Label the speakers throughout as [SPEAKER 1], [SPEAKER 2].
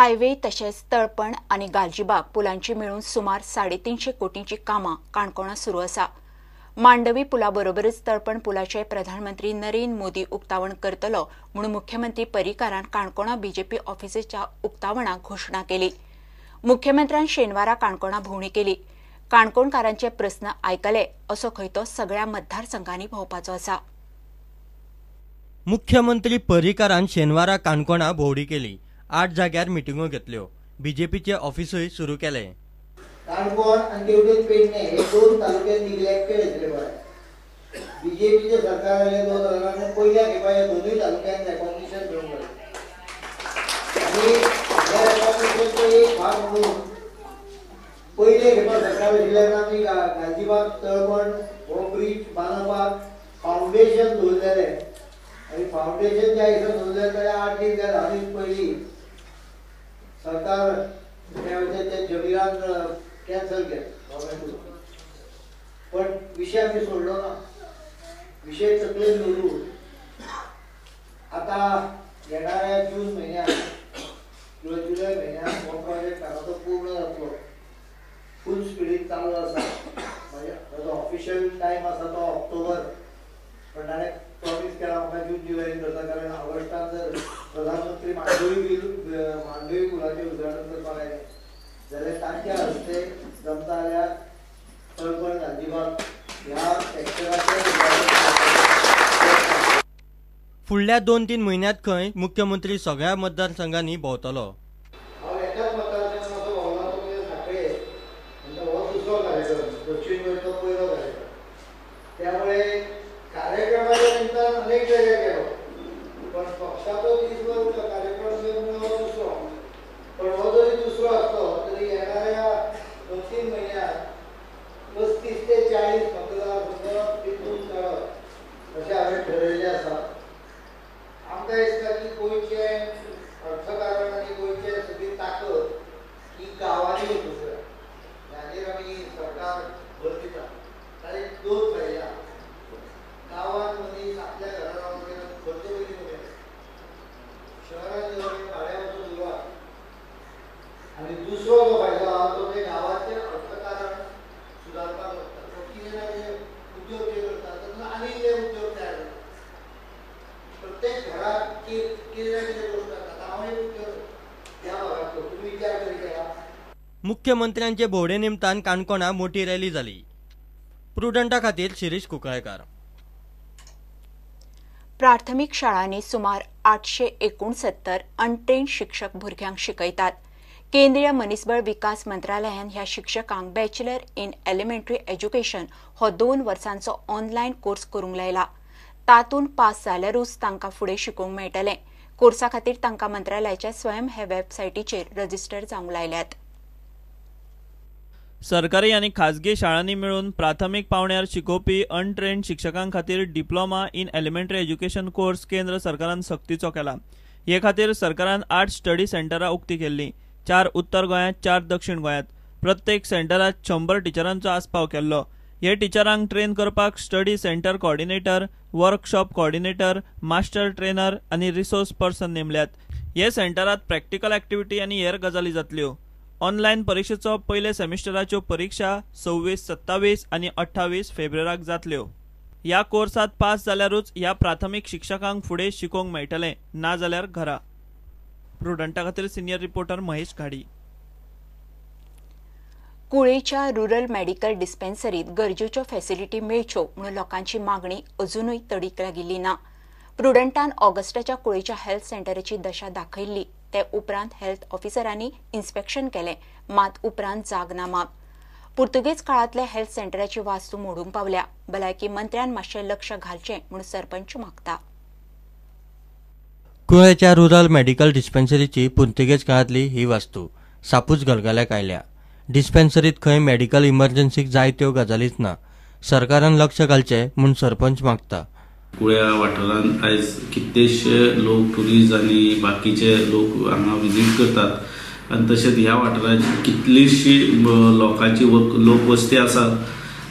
[SPEAKER 1] Highway तसेच तळपण आणि गालजीबाग पुलांची मिळून सुमार 350 कोटींची कामां काणकोणां सुरू आसा। मांडवी पुलाबरोबरच तळपण पुलाचे प्रधानमंत्री नरेंद्र मोदी उक्तावण करतलो म्हणून मुख्यमंत्री पर्रीकारान काणकोणा बीजेपी ऑफिसाच्या उक्तावणाक घोषणा केली। मुख्यमंत्र्यान शेनवारा काणकोणा भोंवडी केली। काणकोणकारांचे प्रस्न आयकले असो खंयतो सगळ्या मतदारसंघांनी भोंवपाचो आसा।
[SPEAKER 2] मुख्यमंत्री पर्रीकारान शेनवारा काणकोणा भोंवडी केली। 8 जाग्यार मिटिंगो घेतल्यो। बीजेपीचे ऑफिसूय सुरू केले।
[SPEAKER 3] काणकोण आणि केवडें पेडणे हे दोन तालुके निग्लेक्टेड आसले। बीजेपीचे सरकार आले 2000 पहिल्या खेपा ह्या दोनूय तालुक्यांक रेकॉग्निशन मेळूंक लागलें आणि ह्या रेकॉग्निशनचो एक भाग म्हणून पहिले खेपा सरकार आशिल्ल्यान आमी गालजीबाग तळपण हो ब्रिज बांदपाक फावंडेशन दवरलेले आणि फावंडेशन ज्या दिसा दवरलेले त्या 8 दीस 10 दीस पयलीं सरकार ते जमिरान कॅन्सल केलें। पण विषय आमी सोडलो ना। विषय तकलेन दवरून आता येणाऱ्या जून महिन्यात किंवा जुलै महिन्यात हो प्रोजेक्ट तो पूर्ण जातलो। फुल स्पीडीन चालू आसा। म्हणजे ऑफिशियल टाइम आसा तो ऑक्टोबर, पण ताणें प्रॉमिस केला म्हाका जून जुलैन करता, कारण ऑगस्टान जर प्रधानमंत्री मांडवी पुलाचें उद्घाटन करपाक आयले जाल्यार तांच्या हस्ते जमता जाल्यार तळपण गालजीबाग ह्या सेक्टराचें
[SPEAKER 2] फुडल्या 2-3 म्हयन्यांत खंय मुख्यमंत्री सगळ्या मतदारसंघांनी भोंवतलो।
[SPEAKER 3] हांव एकाच मतदारसंघांत असो भोंवला तो म्हणजे सांखळे, म्हणजे हो दुसरो कार्यक्रम, दक्षिण गोंयचो पयलो कार्यक्रम। त्यामुळे कार्यक्रमाच्या निमतान अनेक जाग्यार गेलो, पण पक्षाचो दीस भर कार्यक्रम घेवन हो दुसरो। पण हो जरी दुसरो आसलो तरी येणाऱ्या 2-3 महिन्यात 35 ते 40 मतदारसंघ तितून काडप अशें हांवें ठरयिल्लें आसा। आमकां दिसता की गोंयचे अर्थकारण आनी गोंयचे सगळी ताकद ही गांवांनी वचूंक जाय। हाचेर आमी सरकार भर दिता। ताचे 2 फायदे आसा। गांवांत मनीस आपल्या घरा रावन खर्च करीत उरता, शहरांत येवन भाड्या वचून उरता। आनी दुसरो जो फायदो आसा तो म्हणजे गांवाचें अर्थकारण सुदारपाक लागता। तो कितें ना कितें उद्योग जे करता तातूंत आनी जे उद्योग तयार जाता। प्रत्येक घरात कितें ना कितें गोश्ट आसा। हांवूय ह्या भागांतलो तुमी विचार करीत आसा।
[SPEAKER 2] मुख्यमंत्र्यांचे भोंवडे निमतान काणकोणा मोठी रॅली जाली। प्रुडंटा खातीर शिरीष कुंकळयकार।
[SPEAKER 1] प्राथमीक शाळांनी सुमार 869 अनट्रेन्ड शिक्षक भुरग्यांक शिकयतात। केंद्रीय मनीसबळ विकास मंत्रालयान ह्या शिक्षकांक बॅचलर इन एलिमेंटरी एज्युकेशन हो 2 वर्सांचो ऑनलायन कोर्स करूंक लायला। तातूंत पास जाल्यारूच तांकां फुडें शिकूंक मेळटलें। कोर्सा खातीर तांकां मंत्रालयाच्या स्वयं हे वेबसायटीचेर रजिस्टर जावंक लायल्यात।
[SPEAKER 4] सरकारी आणि खाजगी शाळांनी मिळून प्राथमिक पावण्यार शिकोवपी अनट्रेन्ड शिक्षकां खातीर diploma in elementary education course केंद्र सरकारान सक्तीचो केला। हे खातीर सरकारान 8 स्टडी सेंटरां उक्ती केल्लीं। 4 उत्तर गोंयांत, 4 दक्षिण गोंयांत। प्रत्येक सेंटरात 100 टिचरांचो आस्पाव केल्लो। हे टिचरांक ट्रेन करपाक study centre coordinator, workshop coordinator, master trainer आनी रिसोर्स पर्सन नेमल्यात। हे सेंटरात प्रॅक्टिकल एक्टिविटी आनी हेर गजाली जातल्यो। ऑनलायन परीक्षेचो पयले सेमिस्टराच्यो परीक्षा 26, 27 आनी 28 फेब्रुवाराक जातल्यो। ह्या कोर्सात पास जाल्यारूच ह्या प्राथमीक शिक्षकांक फुडें शिकोवंक मेळटलें, ना जाल्यार घरा। प्रुडंटा खातीर सिनियर रिपोर्टर महेश घाडी।
[SPEAKER 1] कुळेच्या रुरल मेडिकल डिस्पेन्सरीत गरजेच्यो फॅसिलिटी मेळच्यो म्हणून लोकांची मागणी अजूनय तडीक लागिल्ली ना। प्रुडंटान ऑगस्टाच्या कुळेच्या हेल्थ सेंटराची दशा दाखयल्ली। ते उपरांत हेल्थ ऑफिसरांनी इन्स्पेक्शन केलें, मात उपरांत जाग ना माग। पुर्तुगेज काळांतल्या हेल्थ सेंटराची वास्तू मोडूंक पावल्या। भलायकी मंत्र्यान मातशें लक्ष घालचें म्हणून सरपंच मागता।
[SPEAKER 2] कुळेच्या रुरल मेडिकल डिस्पेन्सरीची पुर्तुगेज काळांतली ही वास्तू सापूच गलगल्याक आयल्या। डिस्पेन्सरीत खंय मेडिकल इमर्जन्सीक जाय त्यो गजालीच ना। सरकारान लक्ष घालचें म्हूण सरपंच मागता।
[SPEAKER 5] कुळ्या वाठारांत आयज कितलेशे लोक टुरिस्ट आनी बाकीचे लोक हांगा विजीट करतात आनी तशेंच ह्या वाठारांत कितलीशी लोकांची लोकवस्ती आसा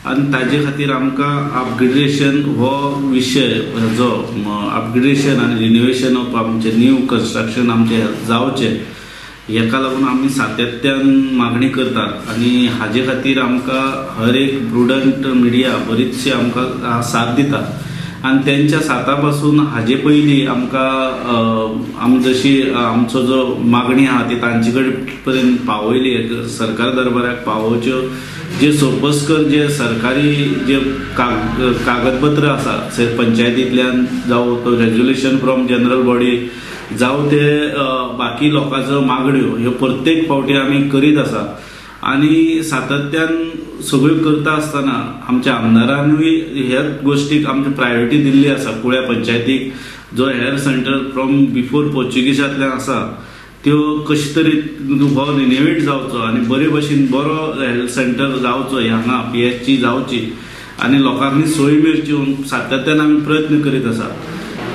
[SPEAKER 5] आनी ताजे खातीर आमकां अपग्रेडेशन हो विशय जो अपग्रेडेशन आनी रिनोवेशन ऑफ आमचे न्यू कन्स्ट्रक्शन आमचे जावचें हेका लागून आमी सातत्यान मागणी करतात आणि हाजे खातीर आमकां हर एक प्रुडंट मिडिया बरीचशी आमकां साथ दिता आणि त्यांच्या साथा पासून हाजे पयलीं आमकां जशी आमचो जो मागणी आहा ती तांचे पर्यंत पावयली सरकार दरबाराक पावोवच्यो जे सोपस्कर जे सरकारी जे कागदपत्र आसा पंचायतींतल्यान जावं तो रेजोल्युशन फ्रॉम जनरल बॉडी जावं ते बाकी लोकांच्यो मागण्यो ह्यो प्रत्येक फावटी आमी करीत आसा आणि सातत्यान सगळ्यो करता आसतना आमच्या आमदारांनी ह्याच गोष्टीक आमची प्रायोरिटी दिल्ली आसा कुळ्या पंचायतीक जो हेल्थ सेंटर फ्रॉम बिफोर पोर्चुगीजांतल्यान आसा त्यो कशे तरेन हो रिनोवेट जावचो आणि बरे भशेन बरो हेल्थ सेंटर जावचो हांगा PHC जावची आणि लोकांनी सोय मेळची म्हणून सातत्यान आमी प्रयत्न करीत आसा.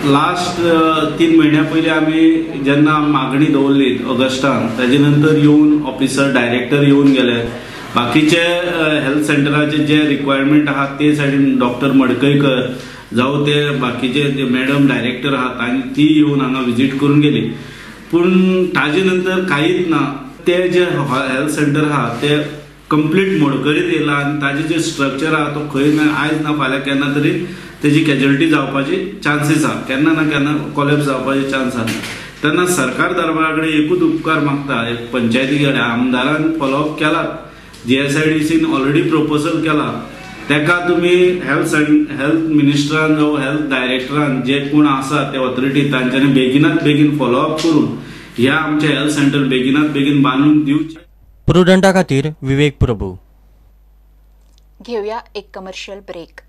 [SPEAKER 5] लास्ट 3 महिन्या पयलीं आमी जेन्ना मागणी दवरली ऑगस्टान ताजे नंतर येवन ऑफिसर डायरेक्टर येवन गेले बाकीचे हेल्थ सेंटराचे जे रिक्वायरमेंट आहात ते सायडीन डॉक्टर मडकयकर जावं ते बाकीचे जे मॅडम डायरेक्टर आहात आनी ती येवन हांगा विजीट करून गेली पूण ताजे नंतर कांयच ना. ते जे हेल्थ सेंटर आहा ते कंप्लीट मोडकरीत येयला आनी ताजे जे स्ट्रक्चर आहा तो खंय ना आयज ना फाल्यां केन्ना तरी तेजी कॅज्युअलिटी जावपाची चान्सीस आहा केन्ना ना केन्ना कोलॅप्स जावपाचे चान्स आहा. तेन्ना सरकार दरबारा कडेन एकूच उपकार मागता एक पंचायती कडेन आमदारान फॉलोअप केला GSIDCन ऑलरेडी प्रपोजल केला तेका तुमी हेल्थ मिनिस्टरान जावं हेल्थ डायरेक्टरान जे कोण आसा ते ऑथॉरिटी तांच्यांनी बेगिनात बेगीन फॉलोअप करून ह्या आमचे हेल्थ सेंटर बेगिनात बेगीन बांदून दिवचे.
[SPEAKER 2] प्रुडंटा खातीर विवेक प्रभू.
[SPEAKER 1] घेऊया एक कमर्शियल ब्रेक.